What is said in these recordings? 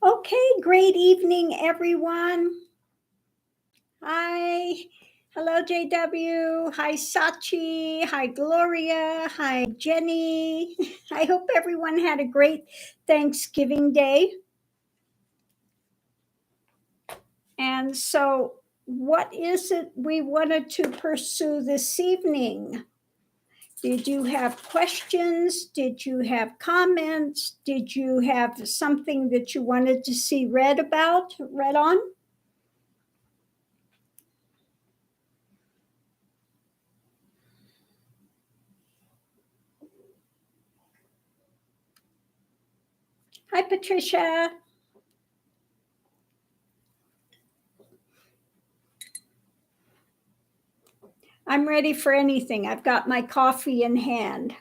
Okay, great evening, everyone. Hi. Hello, JW. Hi, Sachi. Hi, Gloria. Hi, Jenny. I hope everyone had a great Thanksgiving Day. And so, what is it we wanted to pursue this evening? Did you have questions? Did you have comments? Did you have something that you wanted to see read on? Hi, Patricia. I'm ready for anything. I've got my coffee in hand.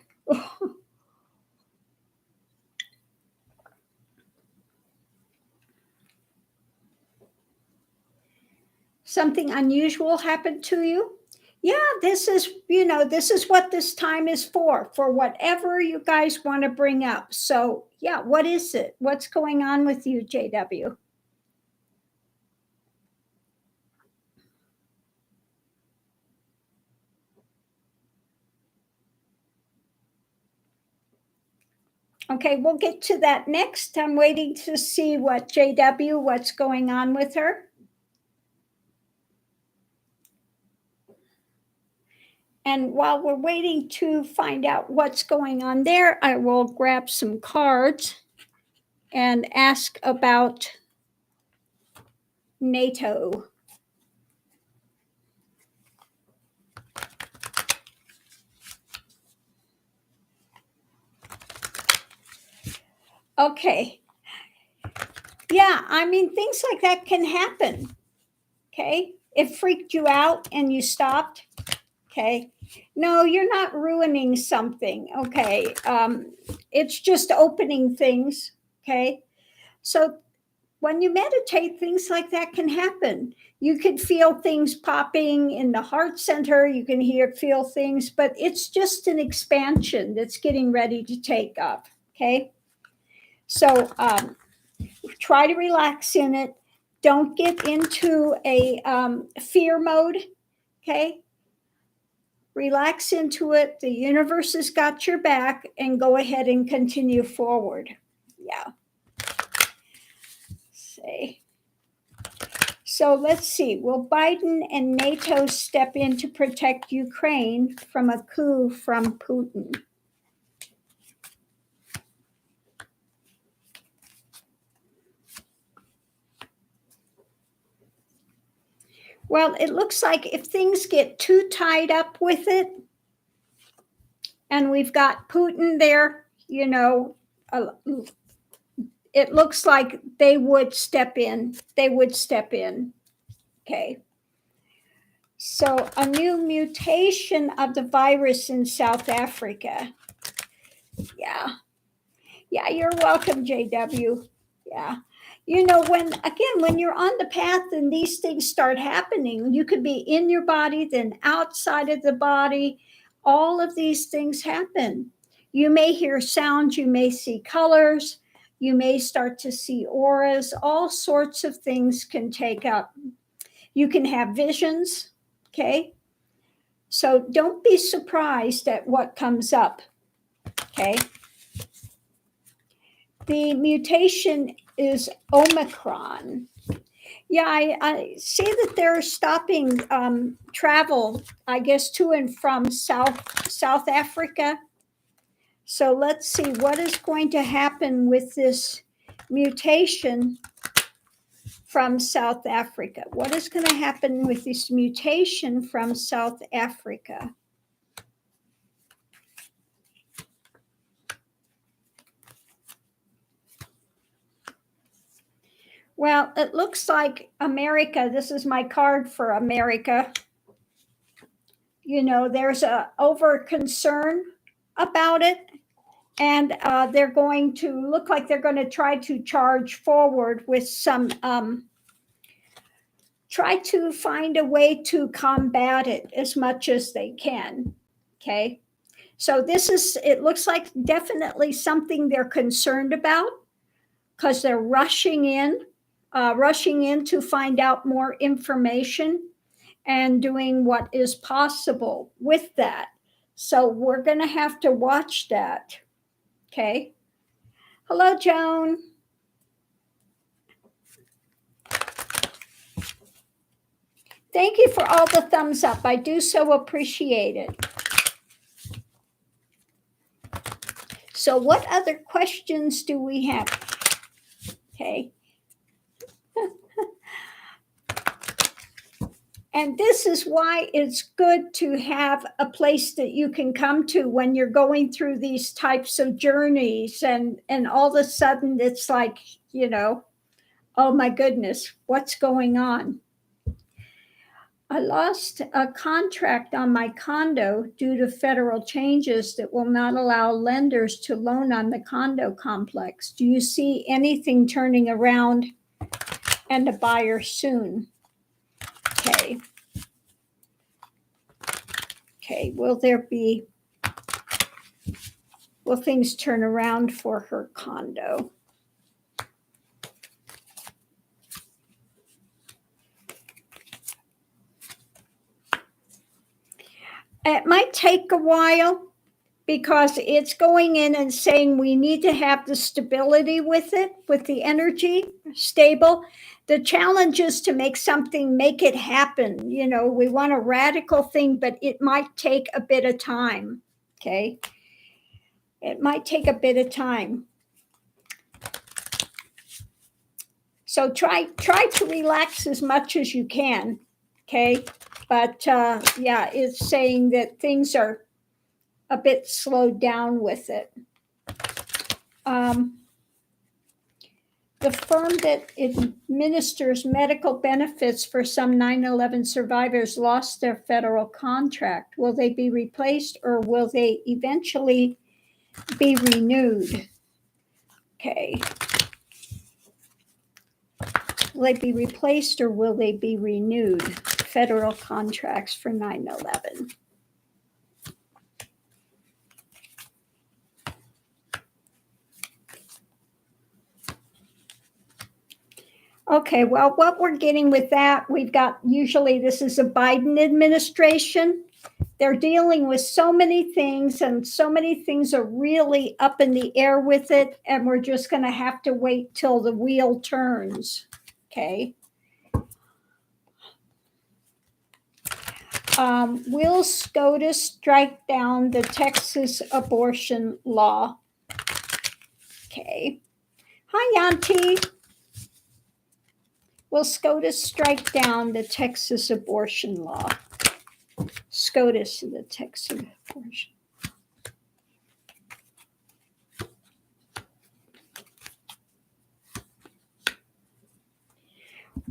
Something unusual happened to you? Yeah, this is what this time is for whatever you guys want to bring up. So, yeah, what is it? What's going on with you, JW? Okay, we'll get to that next. I'm waiting to see what's going on with her. And while we're waiting to find out what's going on there, I will grab some cards and ask about NATO. Okay. Yeah, I mean, things like that can happen. Okay. It freaked you out and you stopped. Okay. No, you're not ruining something. Okay. It's just opening things. Okay. So when you meditate, things like that can happen. You could feel things popping in the heart center. You can feel things, but it's just an expansion that's getting ready to take up. Okay. So try to relax in it. Don't get into a fear mode. Okay. Relax into it. The universe has got your back, and go ahead and continue forward. Yeah. Say. So let's see. Will Biden and NATO step in to protect Ukraine from a coup from Putin? Well, it looks like if things get too tied up with it, and we've got Putin there, it looks like they would step in. Okay. So, a new mutation of the virus in South Africa. Yeah. Yeah, you're welcome, JW. Yeah. When you're on the path and these things start happening, you could be in your body, then outside of the body. All of these things happen. You may hear sounds, you may see colors, you may start to see auras, all sorts of things can take up. You can have visions, okay? So don't be surprised at what comes up, okay? The mutation is Omicron. Yeah, I see that they're stopping travel, I guess, to and from South Africa. So let's see what is going to happen with this mutation from South Africa. What is going to happen with this mutation from South Africa? Well, it looks like America, this is my card for America. There's a over concern about it, and they're going to look like they're going to try to charge forward with some, try to find a way to combat it as much as they can. Okay. So it looks like definitely something they're concerned about. because they're rushing in to find out more information and doing what is possible with that. So we're going to have to watch that. Okay. Hello, Joan. Thank you for all the thumbs up. I do so appreciate it. So what other questions do we have? Okay. And this is why it's good to have a place that you can come to when you're going through these types of journeys, and all of a sudden it's like, oh my goodness, what's going on? I lost a contract on my condo due to federal changes that will not allow lenders to loan on the condo complex. Do you see anything turning around and a buyer soon? Okay. Okay, will things turn around for her condo? It might take a while because it's going in and saying we need to have the stability with it, with the energy stable. The challenge is to make it happen. We want a radical thing, but it might take a bit of time. Okay. It might take a bit of time. So try to relax as much as you can. Okay. But yeah, it's saying that things are a bit slowed down with it. The firm that administers medical benefits for some 9/11 survivors lost their federal contract. Will they be replaced, or will they eventually be renewed? Okay. Will they be replaced, or will they be renewed? Federal contracts for 9/11. Okay, well, what we're getting with that, we've got, usually this is a Biden administration. They're dealing with so many things, and so many things are really up in the air with it, and we're just going to have to wait till the wheel turns. Okay. Will SCOTUS strike down the Texas abortion law? Okay. Hi, Yanti. Will SCOTUS strike down the Texas abortion law? SCOTUS, the Texas abortion.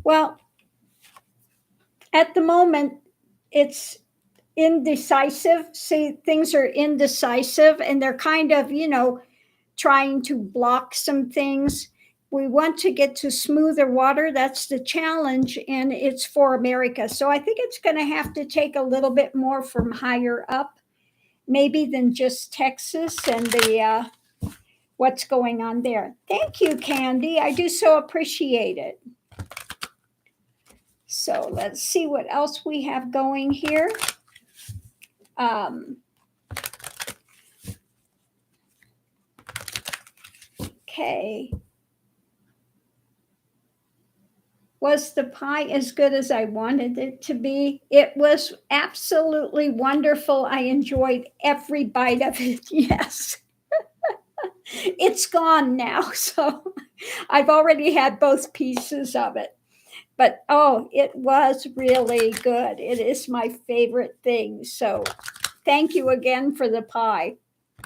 Well, at the moment, it's indecisive. See, things are indecisive, and they're kind of, trying to block some things. We want to get to smoother water. That's the challenge, and it's for America. So I think it's going to have to take a little bit more from higher up, maybe than just Texas and the what's going on there. Thank you, Candy. I do so appreciate it. So let's see what else we have going here. Okay. Was the pie as good as I wanted it to be? It was absolutely wonderful. I enjoyed every bite of it. Yes. It's gone now. So I've already had both pieces of it. But oh, it was really good. It is my favorite thing. So thank you again for the pie.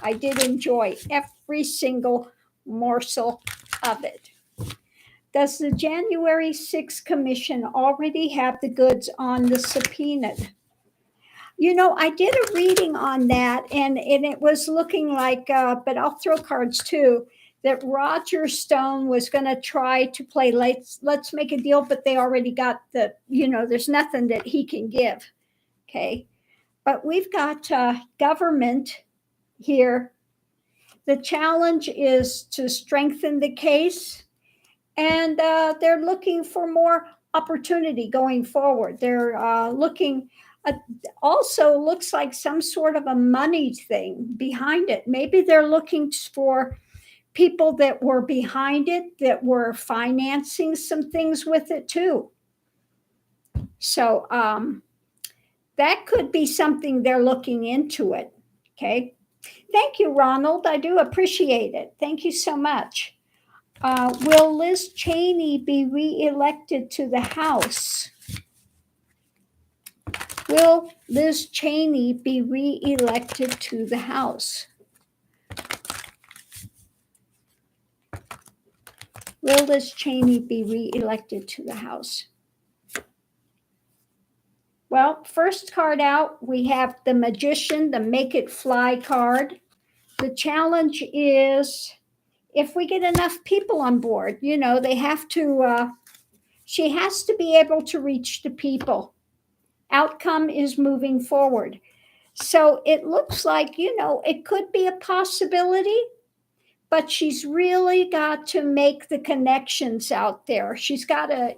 I did enjoy every single morsel of it. Does the January 6th Commission already have the goods on the subpoenaed? I did a reading on that, and it was looking like, but I'll throw cards too, that Roger Stone was going to try to play let's make a deal, but they already got there's nothing that he can give. Okay. But we've got government here. The challenge is to strengthen the case and they're looking for more opportunity going forward. They're looking also looks like some sort of a money thing behind it. Maybe they're looking for people that were behind it, that were financing some things with it too. So that could be something they're looking into it. Okay. Thank you, Ronald. I do appreciate it. Thank you so much. Will Liz Cheney be reelected to the House? Will Liz Cheney be reelected to the House? Will Liz Cheney be reelected to the House? Well, first card out, we have the Magician, the Make It Fly card. The challenge is if we get enough people on board, they have to, she has to be able to reach the people. Outcome is moving forward. So it looks like, it could be a possibility, but she's really got to make the connections out there. She's got to,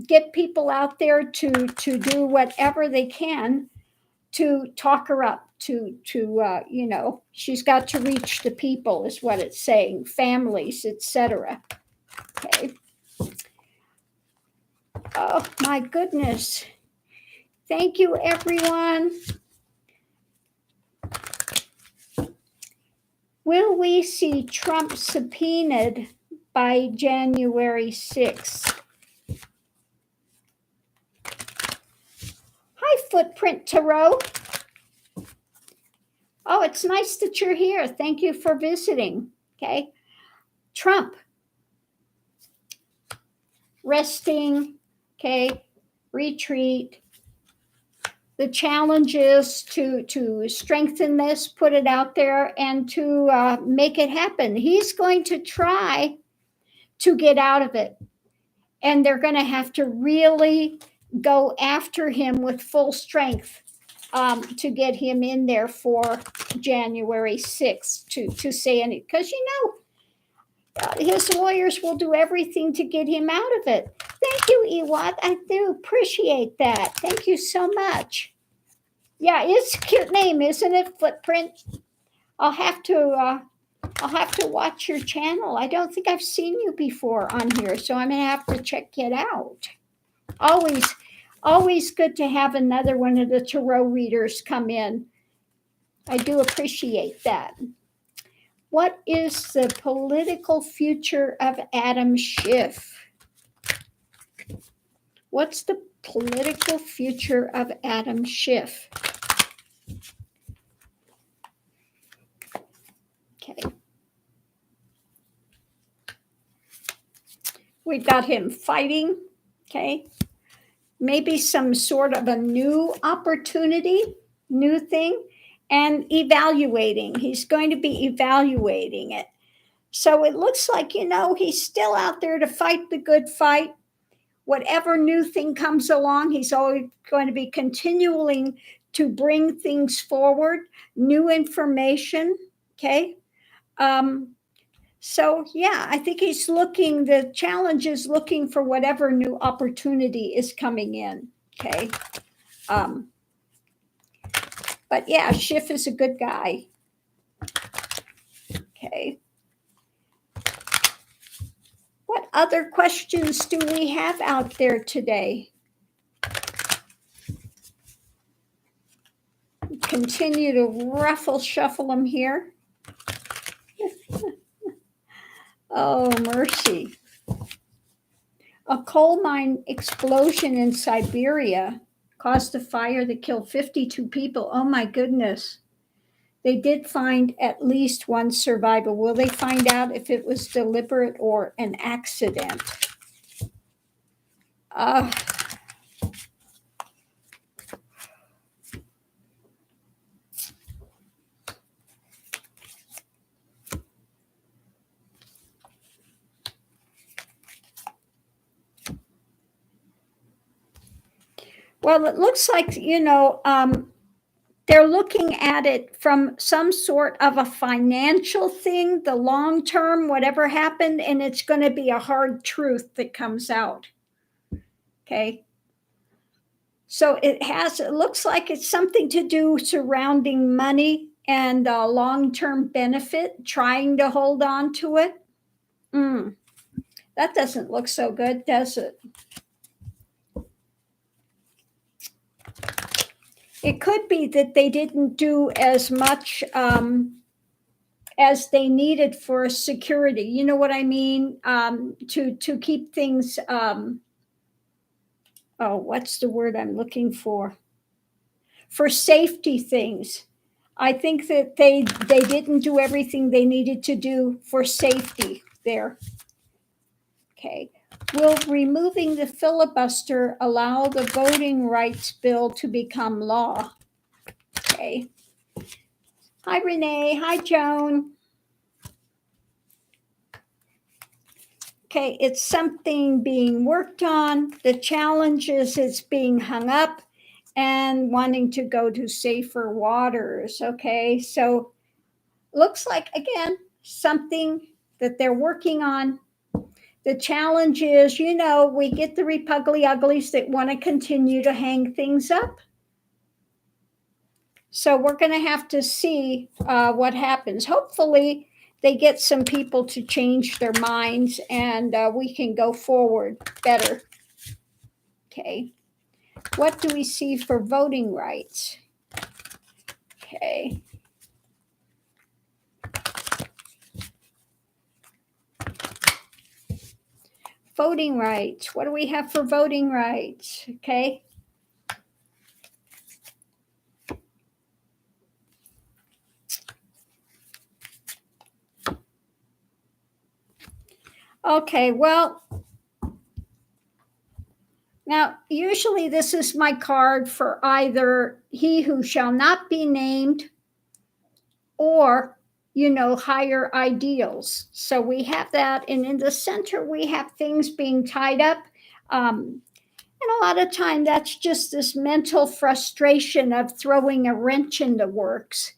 get people out there to do whatever they can to talk her up, to she's got to reach the people, is what it's saying, families, etc. Okay. Oh my goodness. Thank you, everyone. Will we see Trump subpoenaed by January 6th? Hi, Footprint Tarot. Oh, it's nice that you're here. Thank you for visiting. Okay. Trump. Resting. Okay. Retreat. The challenge is to strengthen this, put it out there, and to make it happen. He's going to try to get out of it. And they're going to have to really go after him with full strength to get him in there for January 6th to say anything. Because, his lawyers will do everything to get him out of it. Thank you, Ewat. I do appreciate that. Thank you so much. Yeah, it's a cute name, isn't it? Footprint. I'll have to watch your channel. I don't think I've seen you before on here, so I'm gonna have to check it out. Always good to have another one of the tarot readers come in. I do appreciate that. What is the political future of Adam Schiff? What's the political future of Adam Schiff? Okay. We've got him fighting, okay? Maybe some sort of a new opportunity, new thing, and evaluating. He's going to be evaluating it. So it looks like, he's still out there to fight the good fight. Whatever new thing comes along, he's always going to be continuing to bring things forward, new information, okay? So, yeah, I think the challenge is looking for whatever new opportunity is coming in, okay? But, yeah, Schiff is a good guy. Okay. What other questions do we have out there today? Continue to shuffle them here. Oh, mercy. A coal mine explosion in Siberia caused a fire that killed 52 people. Oh, my goodness. They did find at least one survivor. Will they find out if it was deliberate or an accident? Well, it looks like, they're looking at it from some sort of a financial thing, the long term, whatever happened, and it's going to be a hard truth that comes out. Okay. So it looks like it's something to do surrounding money and long-term benefit, trying to hold on to it. That doesn't look so good, does it? It could be that they didn't do as much as they needed for security. You know what I mean? To keep things. What's the word I'm looking for? For safety things. I think that they didn't do everything they needed to do for safety there. Okay. Will removing the filibuster allow the voting rights bill to become law? Okay. Hi, Renee. Hi, Joan. Okay, it's something being worked on. The challenge is it's being hung up and wanting to go to safer waters. Okay, so looks like, again, something that they're working on. The challenge is, we get the repugly uglies that want to continue to hang things up. So we're going to have to see what happens. Hopefully, they get some people to change their minds and we can go forward better. Okay. What do we see for voting rights? Okay. Voting rights. What do we have for voting rights? Okay. Okay, well, now usually this is my card for either he who shall not be named or, higher ideals. So we have that. And in the center, we have things being tied up. And a lot of time that's just this mental frustration of throwing a wrench in the works.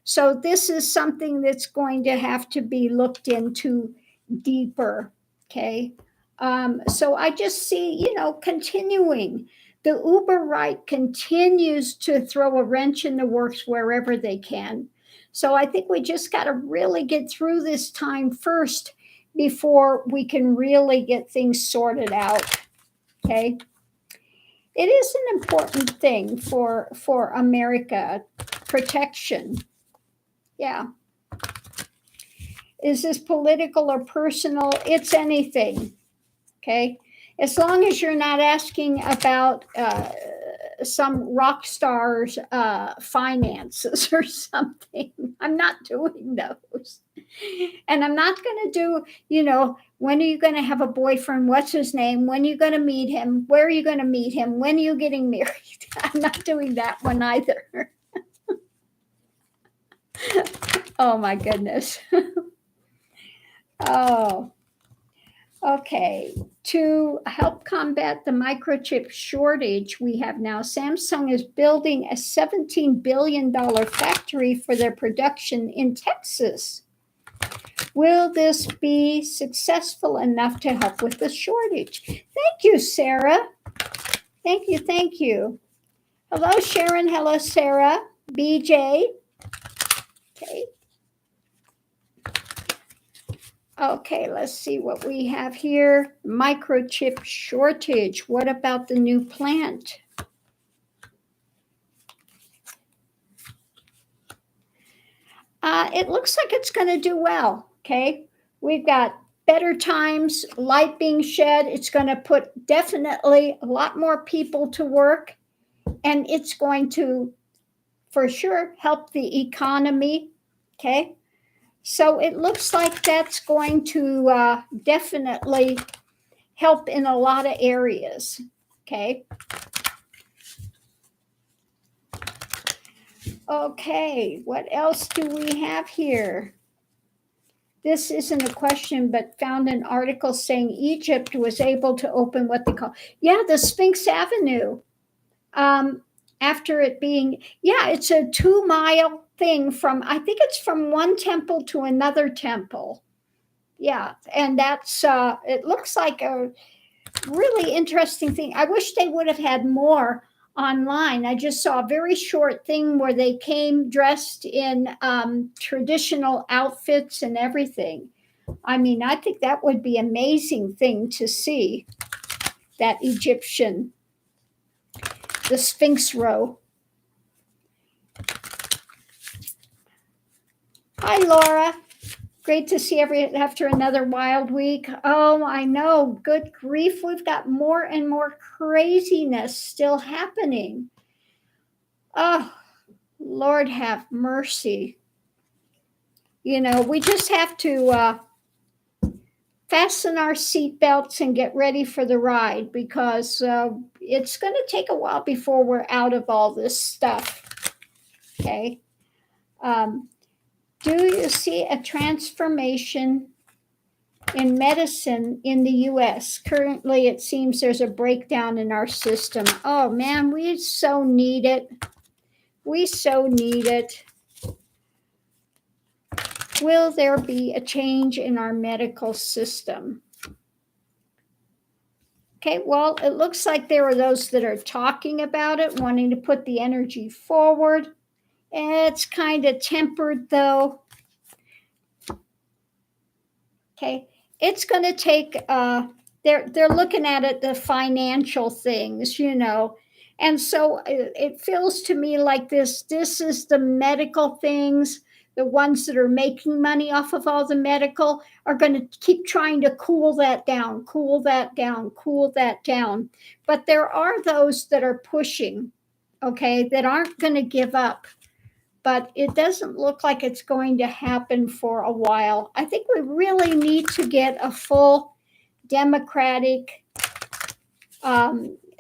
So this is something that's going to have to be looked into deeper. Okay. So I just see, continuing. The Uber right continues to throw a wrench in the works wherever they can. So I think we just got to really get through this time first before we can really get things sorted out. Okay. It is an important thing for America, protection. Yeah. Is this political or personal? It's anything. Okay. As long as you're not asking about some rock star's finances or something. I'm not doing those. And I'm not going to do, when are you going to have a boyfriend? What's his name? When are you going to meet him? Where are you going to meet him? When are you getting married? I'm not doing that one either. Oh, my goodness. Oh, okay. To help combat the microchip shortage we have now, Samsung is building a $17 billion factory for their production in Texas. Will this be successful enough to help with the shortage? Thank you, Sarah. Thank you, thank you. Hello, Sharon. Hello, Sarah. BJ. Okay. Okay, let's see what we have here. Microchip shortage. What about the new plant? It looks like it's going to do well. Okay, we've got better times, light being shed. It's going to put definitely a lot more people to work, and it's going to, for sure, help the economy. Okay, so it looks like that's going to definitely help in a lot of areas. Okay. Okay, what else do we have here? This isn't a question, but found an article saying Egypt was able to open what they call, the Sphinx Avenue. after it being, yeah, it's a 2-mile thing from, I think it's from one temple to another temple. Yeah, and that's, it looks like a really interesting thing. I wish they would have had more online. I just saw a very short thing where they came dressed in traditional outfits and everything. I mean, I think that would be an amazing thing to see, that Egyptian, the Sphinx row. Hi, Laura. Great to see after another wild week. Oh, I know. Good grief. We've got more and more craziness still happening. Oh, Lord have mercy. You know, we just have to fasten our seatbelts and get ready for the ride, because it's going to take a while before we're out of all this stuff. Okay. Do you see a transformation in medicine in the US? Currently, it seems there's a breakdown in our system. Oh man, we so need it. We so need it. Will there be a change in our medical system? Okay, well, it looks like there are those that are talking about it, wanting to put the energy forward. It's kind of tempered though. Okay, it's going to take, they're looking at it, the financial things, you know. And so it feels to me like this is the medical things. The ones that are making money off of all the medical are going to keep trying to cool that down, cool that down, cool that down. But there are those that are pushing, okay, that aren't going to give up. But it doesn't look like it's going to happen for a while. I think we really need to get a full democratic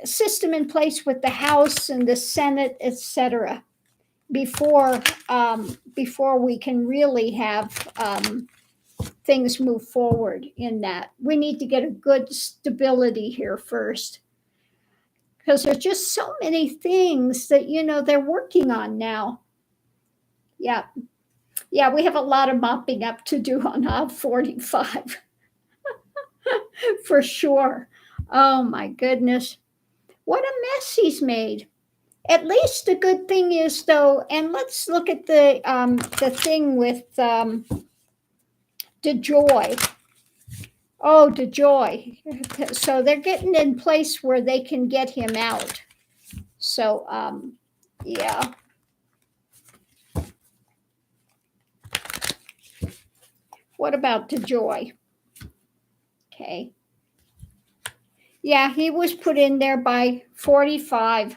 system in place with the House and the Senate, etc., before we can really have things move forward in that. We need to get a good stability here first, because there's just so many things that, you know, they're working on now. Yeah. Yeah, we have a lot of mopping up to do on aisle 45. For sure. Oh my goodness. What a mess he's made. At least the good thing is though, and let's look at the thing with DeJoy. Oh, DeJoy. So they're getting in place where they can get him out. So yeah. What about DeJoy? Okay. Yeah, he was put in there by 45.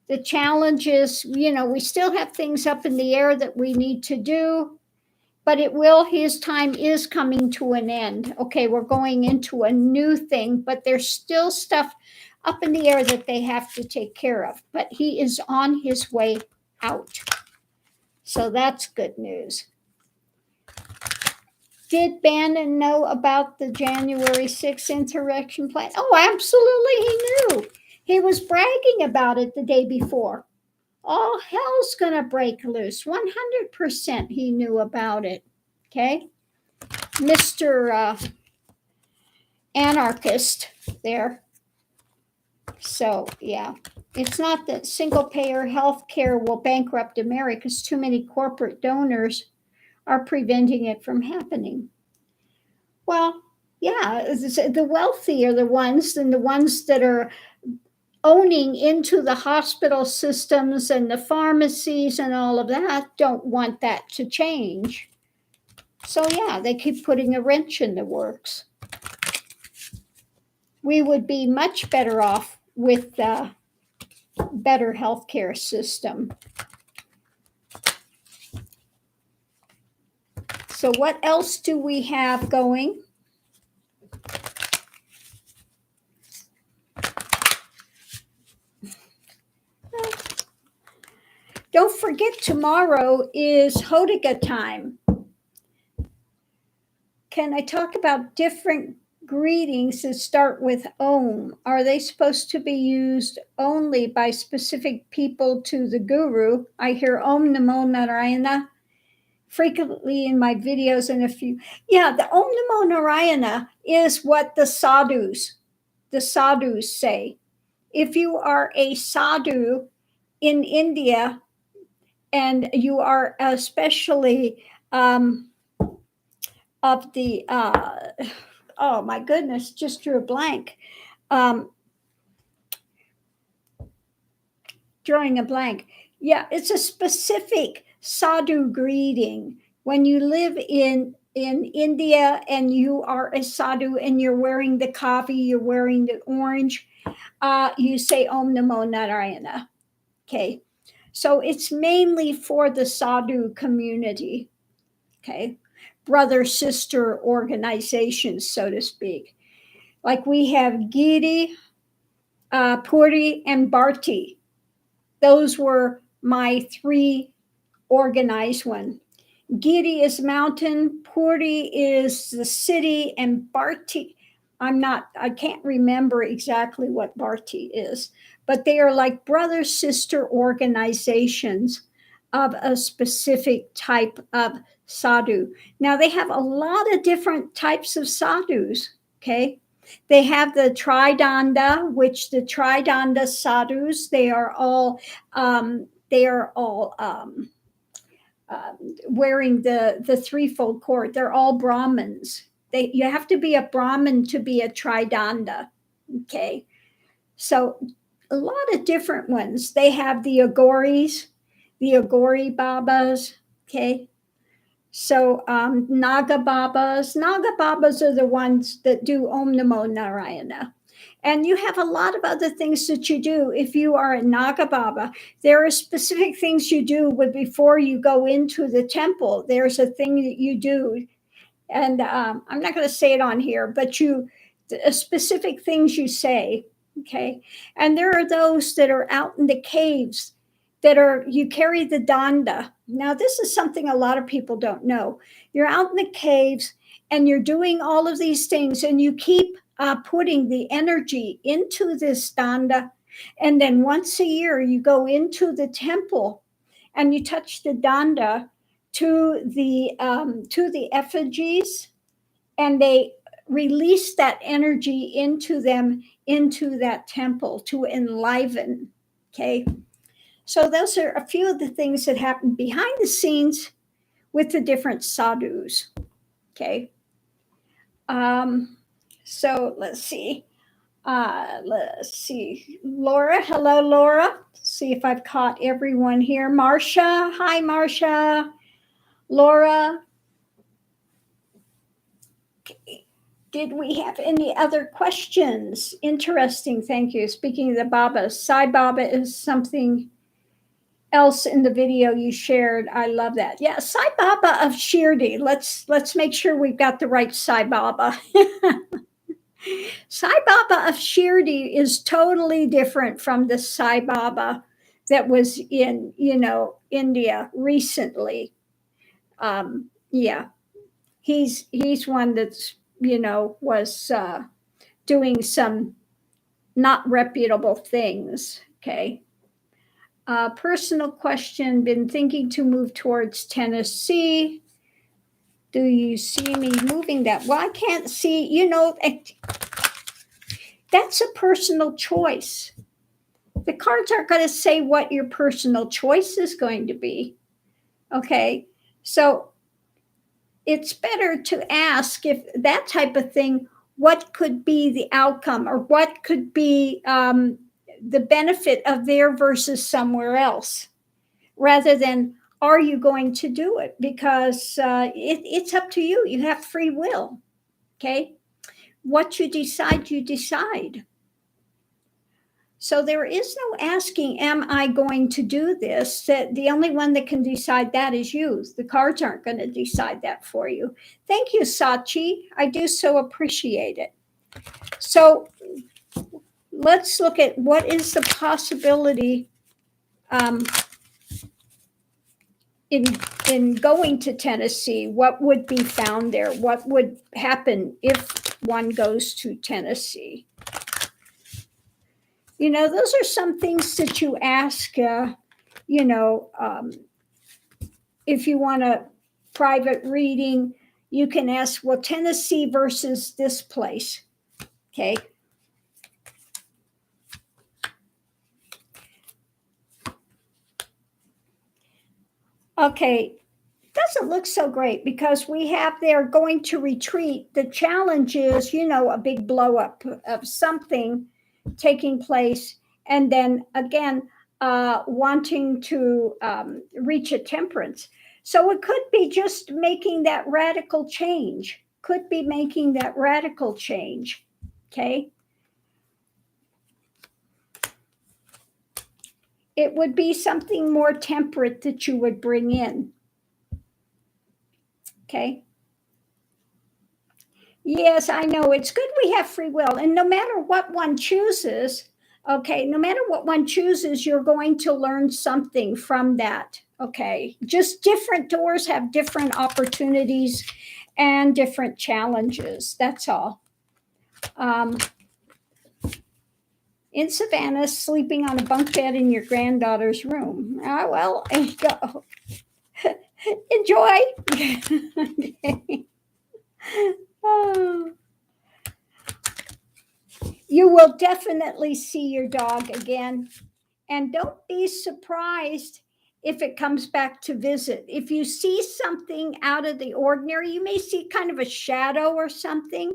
The challenge is, you know, we still have things up in the air that we need to do, but his time is coming to an end. Okay, we're going into a new thing, but there's still stuff up in the air that they have to take care of. But he is on his way out. So that's good news. Did Bannon know about the January 6th insurrection plan? Oh, absolutely, he knew. He was bragging about it the day before. All hell's going to break loose. 100% he knew about it. Okay? Mr. Anarchist there. So, yeah. It's not that single-payer health care will bankrupt America, because too many corporate donors are preventing it from happening. Well, yeah, the wealthy are the ones, and the ones that are owning into the hospital systems and the pharmacies and all of that don't want that to change. So yeah, they keep putting a wrench in the works. We would be much better off with a better healthcare system. So what else do we have going? Don't forget, tomorrow is Hodiga time. Can I talk about different greetings that start with Om, are they supposed to be used only by specific people to the guru? I hear Om Namo Narayana frequently in my videos and a few. Yeah, the Om Namo Narayana is what the sadhus say. If you are a sadhu in India and you are especially of the oh my goodness, just drew a blank. Drawing a blank. Yeah, it's a specific sadhu greeting. When you live in India and you are a sadhu and you're wearing the coffee, you're wearing the orange, you say Om Namo Narayana. Okay. So it's mainly for the sadhu community. Okay. Brother sister organizations, so to speak. Like we have Giri, Puri, and Bharti. Those were my three organized ones. Giri is mountain, Puri is the city, and Bharti, I can't remember exactly what Bharti is, but they are like brother sister organizations of a specific type of sadhu. Now they have a lot of different types of sadhus, okay? They have the Tridanda, which the Tridanda sadhus, they are all wearing the threefold cord. They're all Brahmins. You have to be a Brahmin to be a Tridanda. Okay, so a lot of different ones. They have the Agoris, the Agori Babas. Okay, so Naga Babas. Naga Babas are the ones that do Om Namo Narayana. And you have a lot of other things that you do. If you are a Naga Baba, there are specific things you do before you go into the temple. There's a thing that you do. And I'm not going to say it on here, but specific things you say. Okay. And there are those that are out in the caves you carry the danda. Now, this is something a lot of people don't know. You're out in the caves and you're doing all of these things and you keep putting the energy into this danda. And then once a year, you go into the temple and you touch the danda to the effigies, and they release that energy into that temple to enliven. Okay. So those are a few of the things that happen behind the scenes with the different sadhus. Okay. So let's see. Laura, hello, Laura. See if I've caught everyone here. Marcia, hi, Marcia. Laura. Okay. Did we have any other questions? Interesting, thank you. Speaking of the Baba, Sai Baba is something else in the video you shared. I love that. Yeah, Sai Baba of Shirdi. Let's make sure we've got the right Sai Baba. Sai Baba of Shirdi is totally different from the Sai Baba that was in India recently. Yeah, he's one that's was doing some not reputable things. Okay. Personal question, been thinking to move towards Tennessee. Do you see me moving that? Well, I can't see, that's a personal choice. The cards aren't going to say what your personal choice is going to be. Okay. So it's better to ask if that type of thing, what could be the outcome or what could be the benefit of there versus somewhere else, rather than are you going to do it? Because it's up to you. You have free will. Okay. What you decide, you decide. So there is no asking, am I going to do this? That the only one that can decide that is you. The cards aren't going to decide that for you. Thank you, Sachi. I do so appreciate it. So let's look at what is the possibility in going to Tennessee. What would be found there? What would happen if one goes to Tennessee. Those are some things that you ask, if you want a private reading, you can ask, well, Tennessee versus this place. Okay. Okay. Doesn't look so great because they're going to retreat. The challenge is, a big blow up of something taking place. And then again, wanting to reach a temperance. So it could be just making that radical change. Okay. It would be something more temperate that you would bring in. Okay. Yes, I know. It's good we have free will. And no matter what one chooses, you're going to learn something from that. Okay. Just different doors have different opportunities and different challenges. That's all. In Savannah, sleeping on a bunk bed in your granddaughter's room. Well, there you go. Enjoy. Okay. Oh. You will definitely see your dog again. And don't be surprised if it comes back to visit. If you see something out of the ordinary, you may see kind of a shadow or something.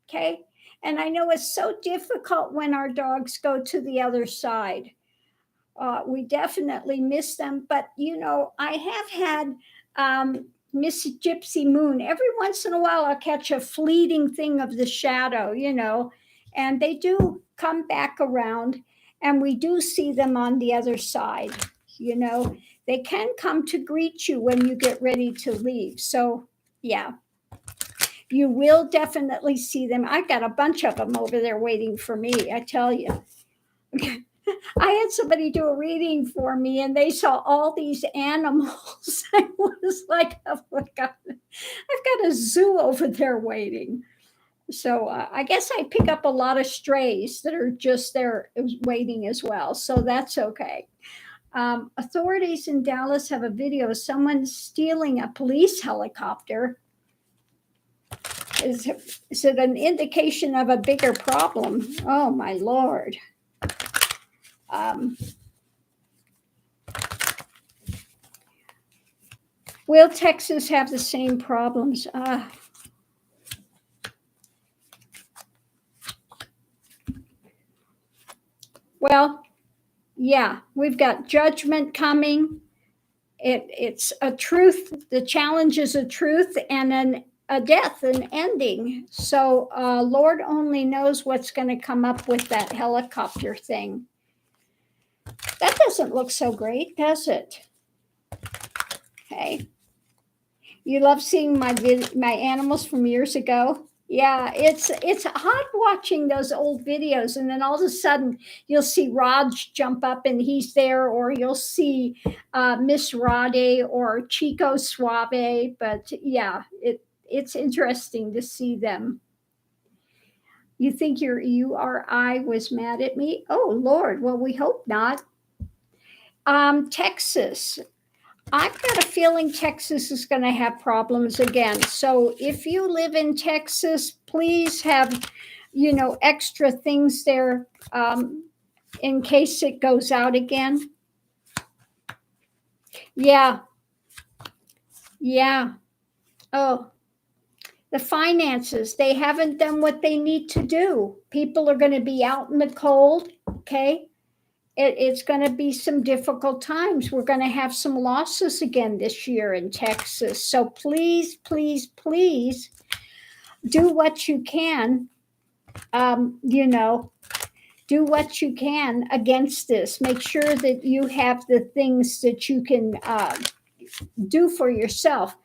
Okay. And I know it's so difficult when our dogs go to the other side. We definitely miss them. But, I have had Miss Gypsy Moon. Every once in a while, I'll catch a fleeting thing of the shadow, and they do come back around, and we do see them on the other side. They can come to greet you when you get ready to leave. So, yeah, you will definitely see them. I've got a bunch of them over there waiting for me, I tell you. I had somebody do a reading for me and they saw all these animals. I was like, oh my God, I've got a zoo over there waiting. So I guess I pick up a lot of strays that are just there waiting as well. So that's okay. Authorities in Dallas have a video of someone stealing a police helicopter. Is it an indication of a bigger problem? Oh, my Lord. Will Texas have the same problems? Well, yeah, we've got judgment coming. It's a truth. The challenge is a truth and a death, an ending. So Lord only knows what's going to come up with that helicopter thing. That doesn't look so great, does it? Okay. You love seeing my animals from years ago? Yeah, it's hot watching those old videos, and then all of a sudden you'll see Raj jump up and he's there, or you'll see Miss Rade or Chico Suave. But yeah, it's interesting to see them. You think your URI was mad at me? Oh Lord, well we hope not. Texas. I've got a feeling Texas is going to have problems again. So if you live in Texas, please have, extra things there in case it goes out again. Yeah. Oh, the finances, they haven't done what they need to do. People are going to be out in the cold. Okay. It's going to be some difficult times. We're going to have some losses again this year in Texas. So please, please, please do what you can, do what you can against this. Make sure that you have the things that you can do for yourself.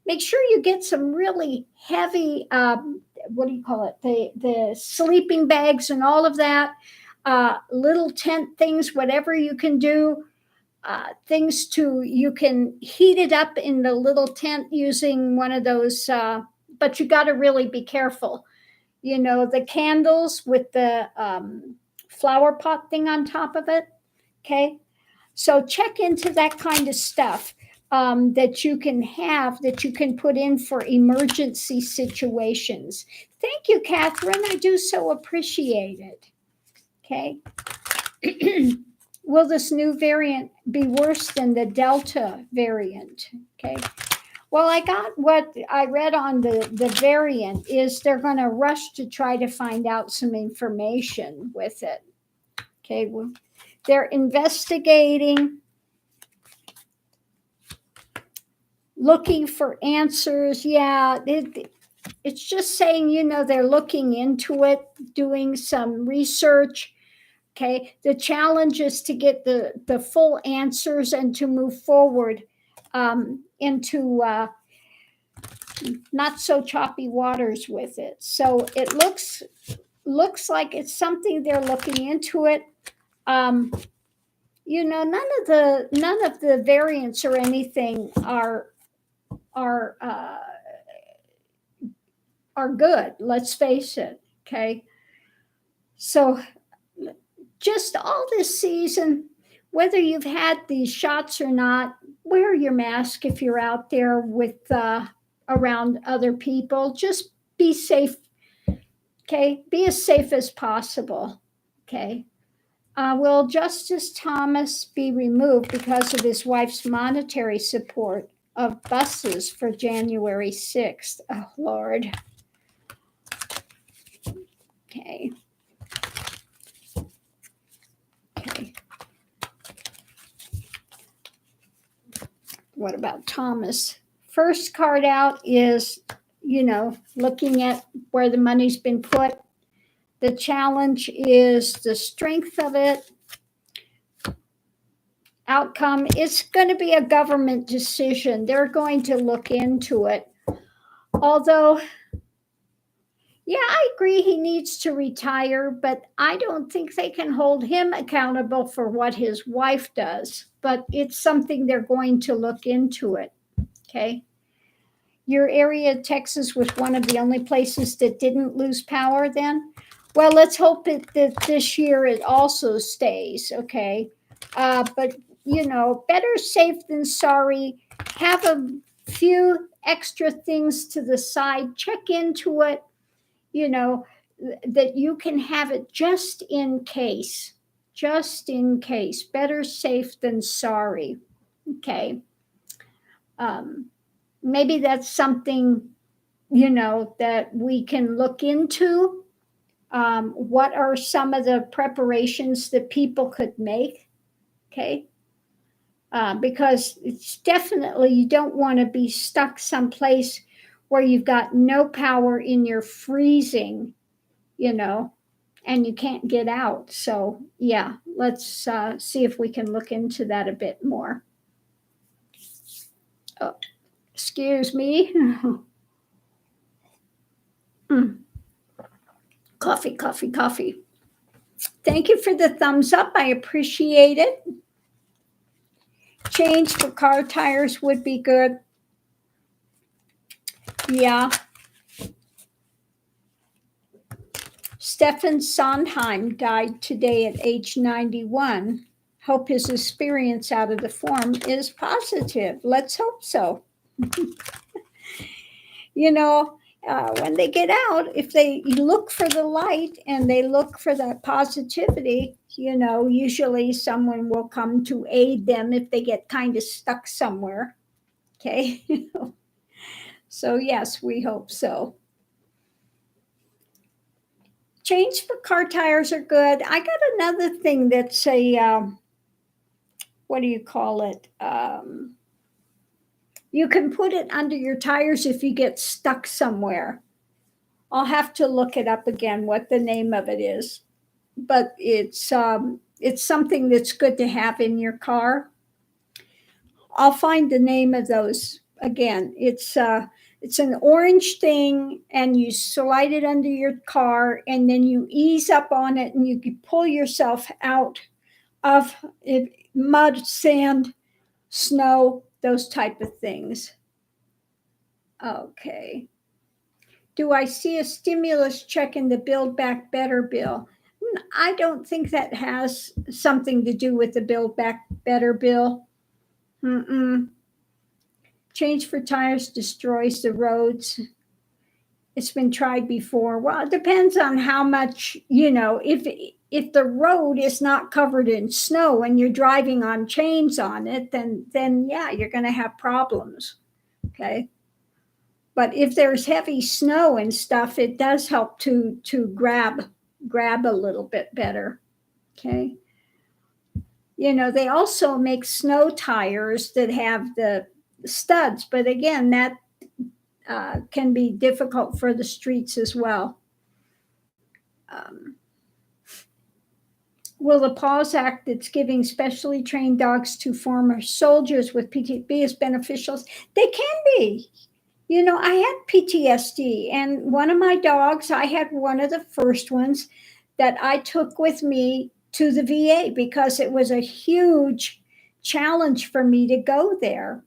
Make sure you get some really heavy, the sleeping bags and all of that. Little tent things, whatever you can do, you can heat it up in the little tent using one of those, but you got to really be careful. the candles with the flower pot thing on top of it. Okay. So check into that kind of stuff that you can have, that you can put in for emergency situations. Thank you, Catherine. I do so appreciate it. Okay. Will this new variant be worse than the Delta variant? Okay. Well, I got what I read on the variant is they're going to rush to try to find out some information with it. Okay. Well, they're investigating, looking for answers. Yeah. It's just saying, they're looking into it, doing some research. Okay. The challenge is to get the full answers and to move forward into not so choppy waters with it. So it looks like it's something they're looking into it. None of the variants or anything are good. Let's face it. Okay. So just all this season, whether you've had these shots or not, wear your mask if you're out there with around other people. Just be safe. Okay. Be as safe as possible. Okay. Will Justice Thomas be removed because of his wife's monetary support of buses for January 6th? Oh, Lord. Okay. Okay. What about Thomas? First card out is, looking at where the money's been put. The challenge is the strength of it. Outcome, it's going to be a government decision. They're going to look into it. Although, yeah, I agree he needs to retire, but I don't think they can hold him accountable for what his wife does. But it's something they're going to look into it. Okay. Your area, Texas, was one of the only places that didn't lose power then. Well, let's hope that this year it also stays. Okay. But, better safe than sorry. Have a few extra things to the side. Check into it, that you can have it just in case. Just in case. Better safe than sorry. Okay. Maybe that's something, that we can look into. What are some of the preparations that people could make? Okay. Because it's definitely, you don't want to be stuck someplace where you've got no power and you're freezing, and you can't get out. So, yeah, let's see if we can look into that a bit more. Oh, excuse me. Coffee. Thank you for the thumbs up. I appreciate it. Change for car tires would be good. Yeah. Stefan Sondheim died today at age 91. Hope his experience out of the form is positive. Let's hope so. When they get out, if they look for the light and they look for that positivity, usually someone will come to aid them if they get kind of stuck somewhere. Okay. So, yes, we hope so. Change for car tires are good. I got another thing that's a, what do you call it? You can put it under your tires if you get stuck somewhere. I'll have to look it up again, what the name of it is. But it's something that's good to have in your car. I'll find the name of those again. It's an orange thing, and you slide it under your car, and then you ease up on it, and you can pull yourself out of mud, sand, snow, those type of things. Okay. Do I see a stimulus check in the Build Back Better bill? I don't think that has something to do with the Build Back Better bill. Change for tires destroys the roads. It's been tried before. Well, it depends on how much, if the road is not covered in snow and you're driving on chains on it, then yeah, you're going to have problems. Okay. But if there's heavy snow and stuff, it does help to grab a little bit better. Okay. They also make snow tires that have the studs, but again, that can be difficult for the streets as well. Will the PAWS Act that's giving specially trained dogs to former soldiers with PTSD be as beneficial? They can be. I had PTSD, and one of my dogs, I had one of the first ones that I took with me to the VA because it was a huge challenge for me to go there.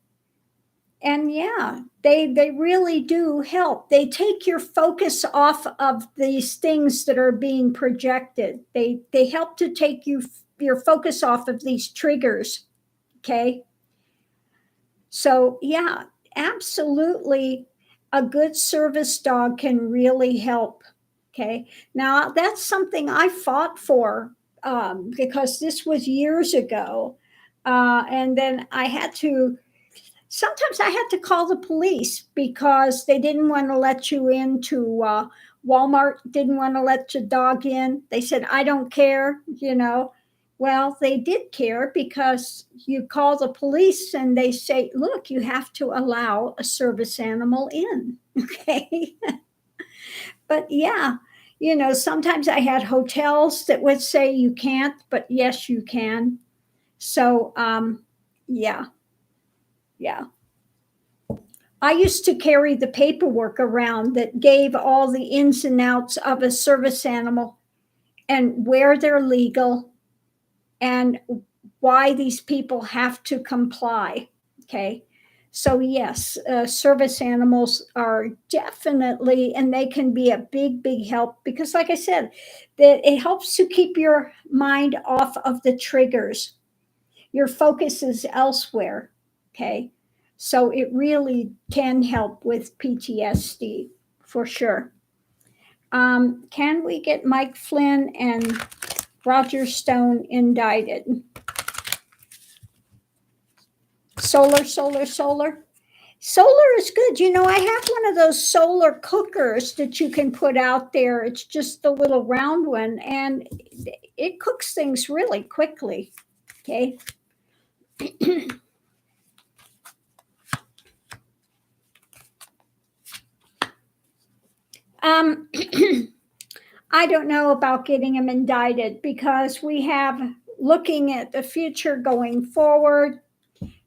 And yeah, they really do help. They take your focus off of these things that are being projected. They help to take your focus off of these triggers. Okay. So yeah, absolutely, a good service dog can really help. Okay. Now that's something I fought for because this was years ago. And then sometimes I had to call the police because they didn't want to let you into Walmart, didn't want to let your dog in. They said, I don't care, Well, they did care because you call the police and they say, look, you have to allow a service animal in. Okay. But yeah, sometimes I had hotels that would say you can't, but yes, you can. So, yeah. I used to carry the paperwork around that gave all the ins and outs of a service animal and where they're legal and why these people have to comply. Okay. So yes, service animals are definitely, and they can be a big, big help because like I said, that it helps to keep your mind off of the triggers. Your focus is elsewhere. Okay. So it really can help with PTSD for sure. Can we get Mike Flynn and Roger Stone indicted? Solar. Solar is good. I have one of those solar cookers that you can put out there. It's just the little round one, and it cooks things really quickly. Okay. I don't know about getting him indicted because we have, looking at the future going forward,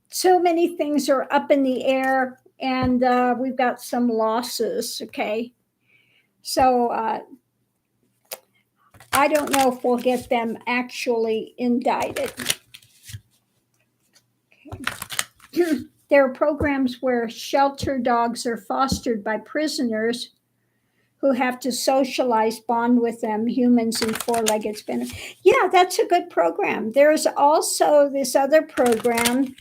so many things are up in the air, and we've got some losses. Okay. So I don't know if we'll get them actually indicted. Okay. There are programs where shelter dogs are fostered by prisoners who have to socialize, bond with them, humans and four-legged spinners. Yeah, that's a good program. There's also this other program,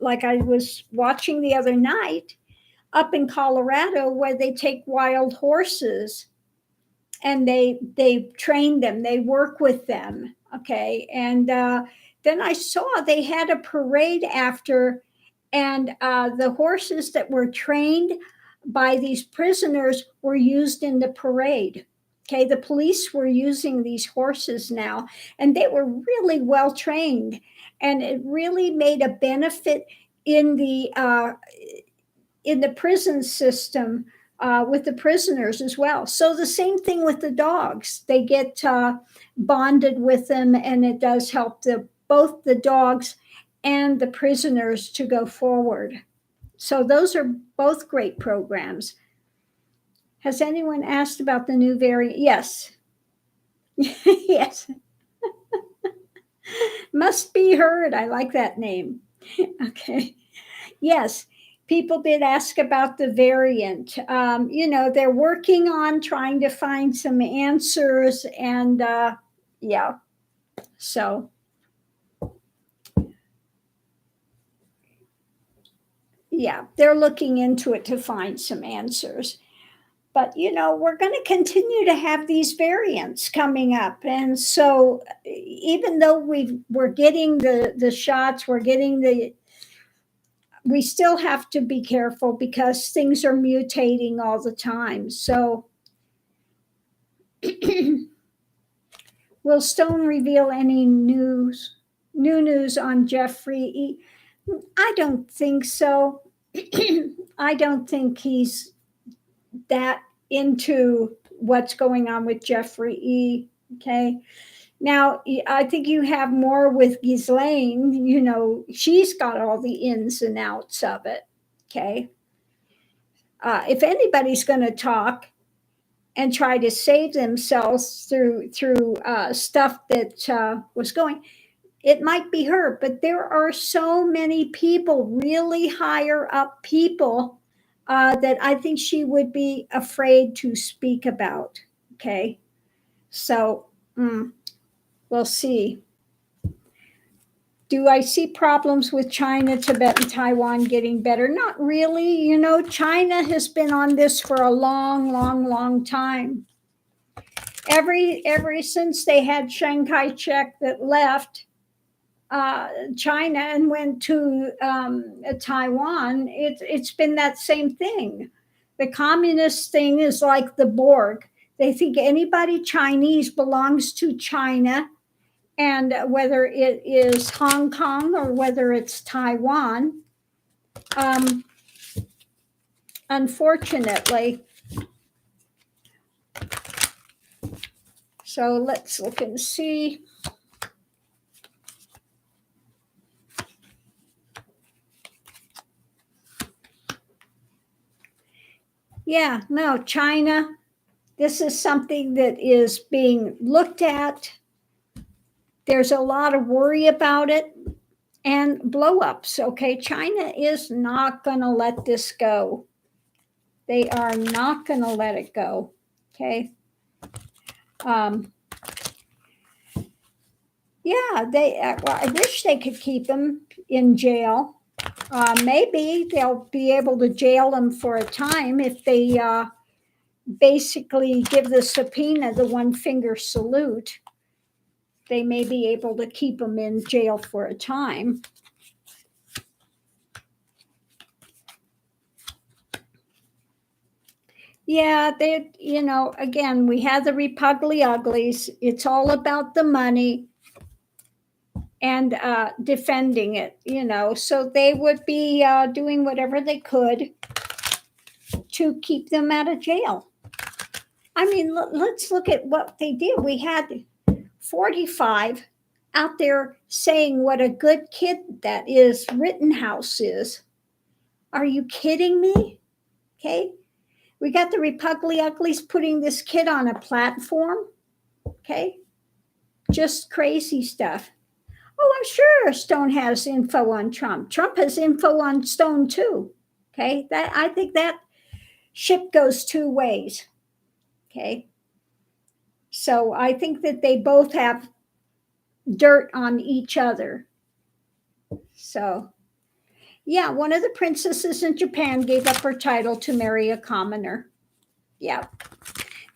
like I was watching the other night, up in Colorado, where they take wild horses and they train them, they work with them. Okay. And then I saw they had a parade after, and the horses that were trained by these prisoners were used in the parade. Okay, the police were using these horses now, and they were really well trained, and it really made a benefit in the prison system with the prisoners as well. So the same thing with the dogs; they get bonded with them, and it does help both the dogs and the prisoners to go forward. So those are both great programs. Has anyone asked about the new variant? Yes. Yes. Must be heard. I like that name. Okay. Yes. People did ask about the variant. They're working on trying to find some answers, and yeah, so yeah, they're looking into it to find some answers. But we're going to continue to have these variants coming up, and so even though we're getting the shots, we still have to be careful because things are mutating all the time. So will Stone reveal any new news on Jeffrey E? I don't think so. I don't think he's that into what's going on with Jeffrey E. Okay. Now, I think you have more with Ghislaine. She's got all the ins and outs of it. Okay. If anybody's going to talk and try to save themselves through stuff that was going, it might be her. But there are so many people, really higher up people, that I think she would be afraid to speak about. Okay. So we'll see. Do I see problems with China, Tibet, and Taiwan getting better? Not really. China has been on this for a long, long, long time. Ever since they had Chiang Kai-shek that left China and went to Taiwan, it's been that same thing. The communist thing is like the Borg. They think anybody Chinese belongs to China, and whether it is Hong Kong or whether it's Taiwan, unfortunately. So let's look and see. Yeah, no, China, this is something that is being looked at. There's a lot of worry about it and blow-ups. Okay, China is not going to let this go. They are not going to let it go. Okay. Yeah, I wish they could keep them in jail. Maybe they'll be able to jail them for a time if they basically give the subpoena the one finger salute. They may be able to keep them in jail for a time. Yeah, again, we have the Repugly Uglies. It's all about the money and defending it, so they would be doing whatever they could to keep them out of jail. I mean, let's look at what they did. We had 45 out there saying what a good kid that is Rittenhouse is. Are you kidding me? Okay. We got the Repugly Uglies putting this kid on a platform. Okay. Just crazy stuff. Oh, I'm sure Stone has info on Trump. Trump has info on Stone too. Okay. I think that ship goes two ways. Okay. So I think that they both have dirt on each other. So, yeah, one of the princesses in Japan gave up her title to marry a commoner. Yeah.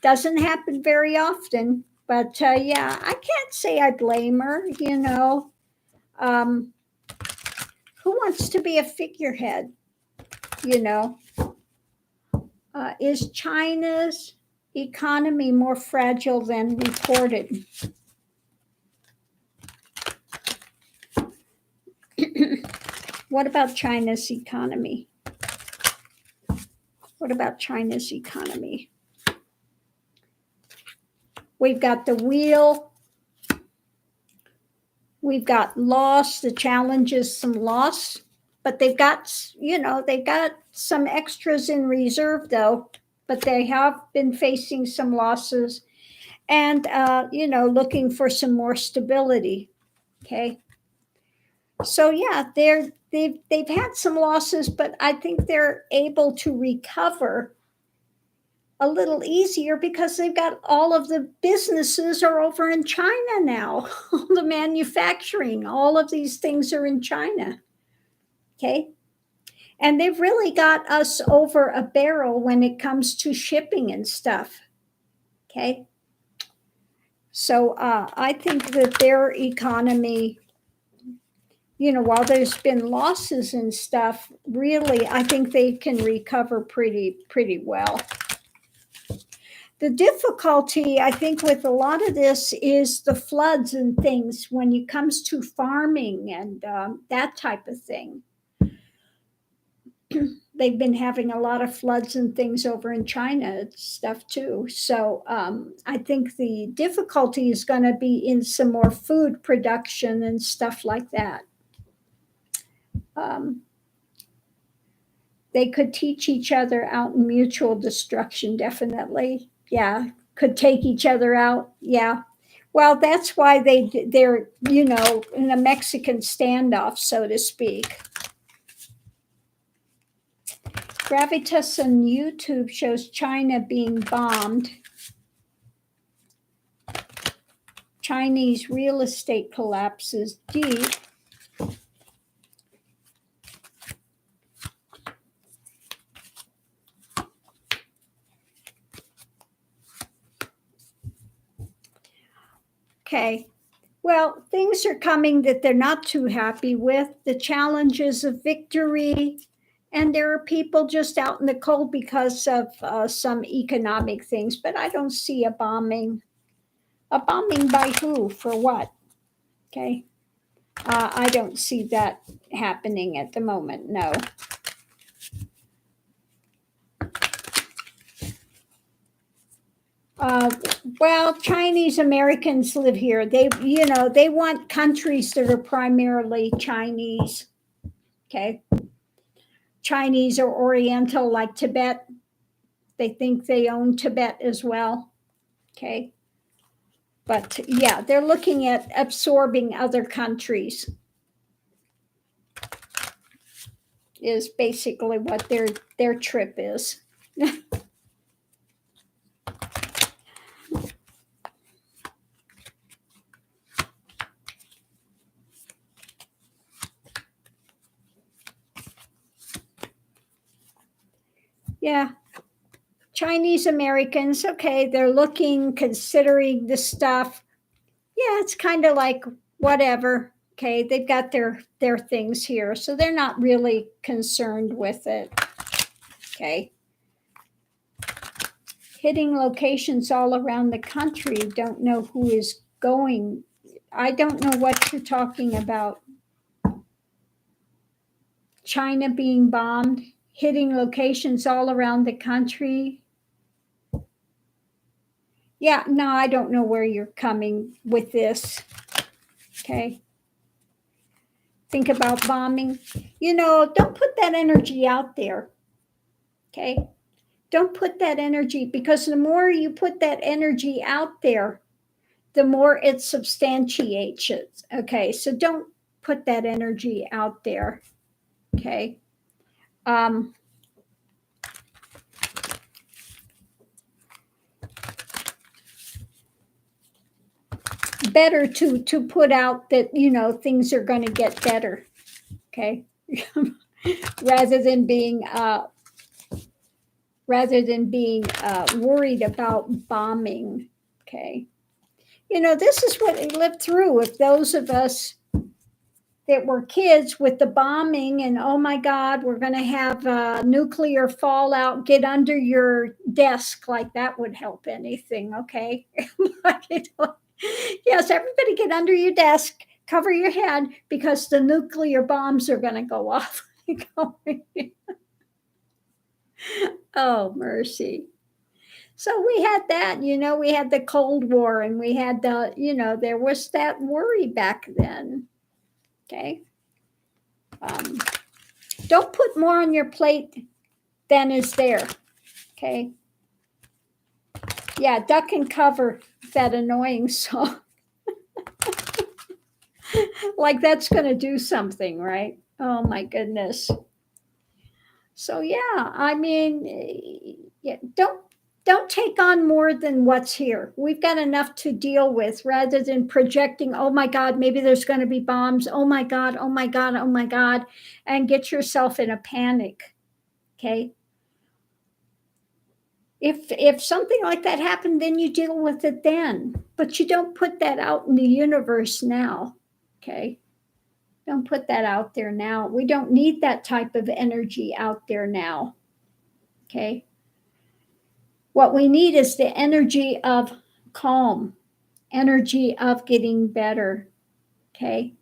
Doesn't happen very often, but yeah, I can't say I blame her, Who wants to be a figurehead? Is China's economy more fragile than reported? What about China's economy? What about China's economy? We've got the wheel. We've got loss. The challenge is some loss, but they've got some extras in reserve though, but they have been facing some losses and, looking for some more stability. Okay. So yeah, they've had some losses, but I think they're able to recover a little easier because they've got all of the businesses are over in China now. All the manufacturing, all of these things are in China. Okay. And they've really got us over a barrel when it comes to shipping and stuff. Okay. So I think that their economy, while there's been losses and stuff, really, I think they can recover pretty well. The difficulty, I think, with a lot of this is the floods and things when it comes to farming and that type of thing. They've been having a lot of floods and things over in China and stuff too. So I think the difficulty is going to be in some more food production and stuff like that. They could teach each other out in mutual destruction, definitely. Yeah, could take each other out. Yeah. Well, that's why they're in a Mexican standoff, so to speak. Gravitas on YouTube shows China being bombed. Chinese real estate collapses deep. Okay. Well, things are coming that they're not too happy with. The challenges of victory. And there are people just out in the cold because of some economic things. But I don't see a bombing. A bombing by who? For what? Okay. I don't see that happening at the moment. No. Well, Chinese Americans live here. They want countries that are primarily Chinese. Okay. Chinese or Oriental, like Tibet. They think they own Tibet as well. Okay. But yeah, they're looking at absorbing other countries. Is basically what their trip is. Yeah. Chinese Americans, okay, they're looking, considering the stuff. Yeah, it's kind of like whatever. Okay, they've got their things here, so they're not really concerned with it. Okay. Hitting locations all around the country, don't know who is going. I don't know what you're talking about. China being bombed, hitting locations all around the country. Yeah, no, I don't know where you're coming with this. Okay. Think about bombing. Don't put that energy out there. Okay. Don't put that energy, because the more you put that energy out there, the more it substantiates it. Okay. So don't put that energy out there. Okay. Better to put out that things are going to get better. Okay. rather than being worried about bombing. Okay. This is what they lived through. If those of us that were kids with the bombing and, oh my God, we're going to have nuclear fallout, get under your desk, like that would help anything. Okay. Yes, everybody get under your desk, cover your head, because the nuclear bombs are going to go off. Oh, mercy. So we had that, we had the Cold War, and we had there was that worry back then. Okay. Don't put more on your plate than is there. Okay. Yeah, duck and cover, that annoying song. Like that's going to do something, right? Oh my goodness. So yeah, I mean, yeah, don't take on more than what's here. We've got enough to deal with rather than projecting, oh my God, maybe there's going to be bombs. Oh my God, oh my God, oh my God, and get yourself in a panic. Okay. If something like that happened, then you deal with it then. But you don't put that out in the universe now. Okay. Don't put that out there now. We don't need that type of energy out there now. Okay. What we need is the energy of calm, energy of getting better. Okay.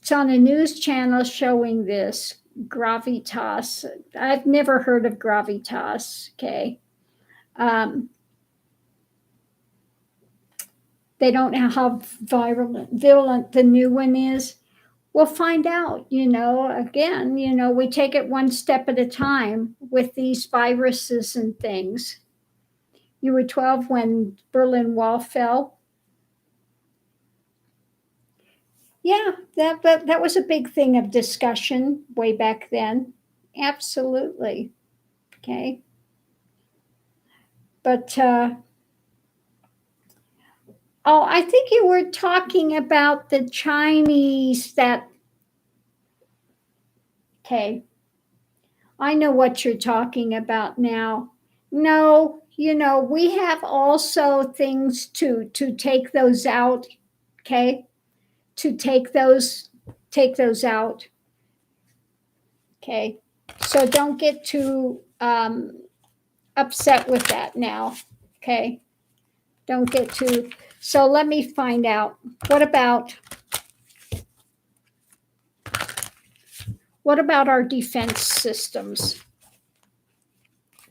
It's on a news channel showing this gravitas. I've never heard of gravitas. Okay. They don't know how virulent the new one is. We'll find out, again, we take it one step at a time with these viruses and things. You were 12 when Berlin Wall fell. Yeah, that was a big thing of discussion way back then. Absolutely. Okay. But, I think you were talking about the Chinese okay. I know what you're talking about now. No, we have also things to take those out, okay? To take those out. Okay. So don't get too upset with that now. Okay. Don't get too. So let me find out. What about our defense systems?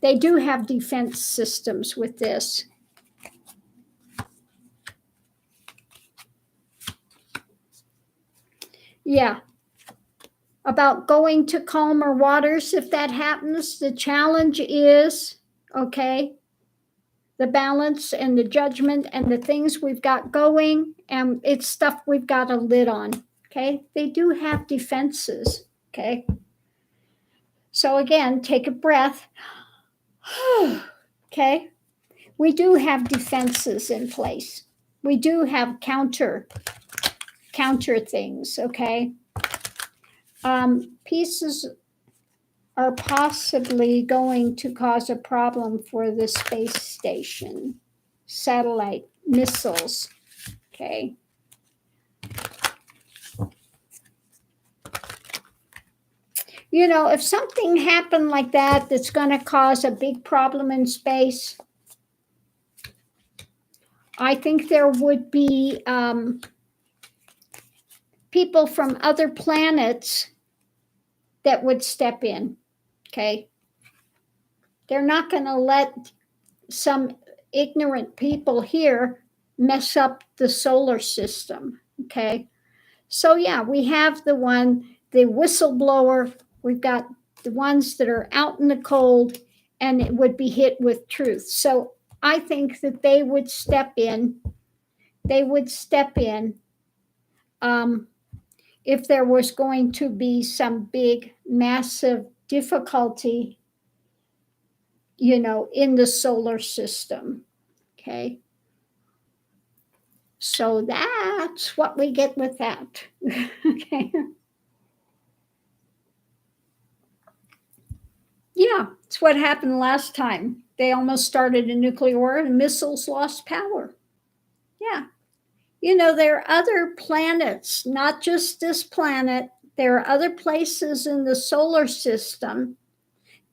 They do have defense systems with this. Yeah. About going to calmer waters if that happens. The challenge is, okay, the balance and the judgment and the things we've got going, and it's stuff we've got a lid on. Okay. They do have defenses. Okay. So again, take a breath. Okay. We do have defenses in place. We do have counter things. Okay. Pieces are possibly going to cause a problem for the space station, satellite missiles. Okay. If something happened like that, that's going to cause a big problem in space, I think there would be people from other planets that would step in. Okay. They're not going to let some ignorant people here mess up the solar system. Okay. So, yeah, we have the whistleblower. We've got the ones that are out in the cold and it would be hit with truth. So I think that they would step in. If there was going to be some big, massive difficulty, in the solar system. Okay. So that's what we get with that. Okay. Yeah, it's what happened last time. They almost started a nuclear war and missiles lost power. Yeah. There are other planets, not just this planet. There are other places in the solar system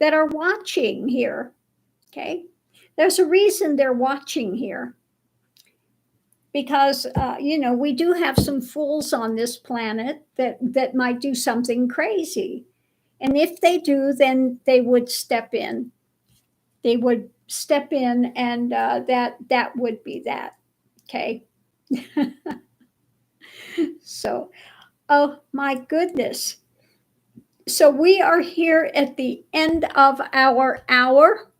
that are watching here. Okay. There's a reason they're watching here. Because, we do have some fools on this planet that might do something crazy. And if they do, then they would step in. They would step in, and that would be that. Okay. So, oh my goodness. So we are here at the end of our hour.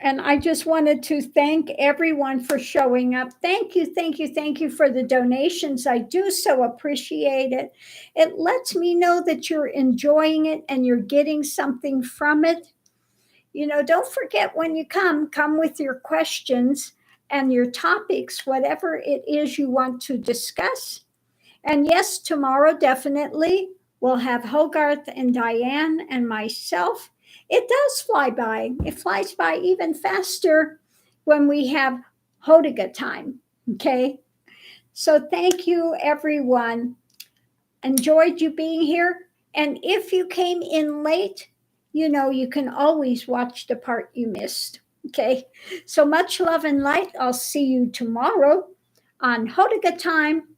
And I just wanted to thank everyone for showing up. Thank you, thank you, thank you for the donations. I do so appreciate it. It lets me know that you're enjoying it and you're getting something from it. You know, don't forget when you come with your questions and your topics, whatever it is you want to discuss. And yes, tomorrow definitely we'll have Hogarth and Diane and myself. It does fly by. It flies by even faster when we have Hodiga time. Okay. So thank you, everyone. Enjoyed you being here. And if you came in late, you know, you can always watch the part you missed. Okay. So much love and light. I'll see you tomorrow on Hodiga time.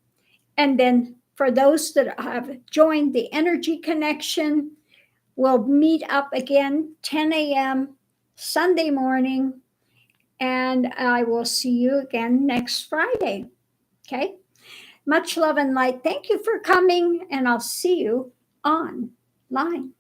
And then for those that have joined the energy connection, we'll meet up again 10 a.m. Sunday morning. And I will see you again next Friday. Okay. Much love and light. Thank you for coming, and I'll see you online.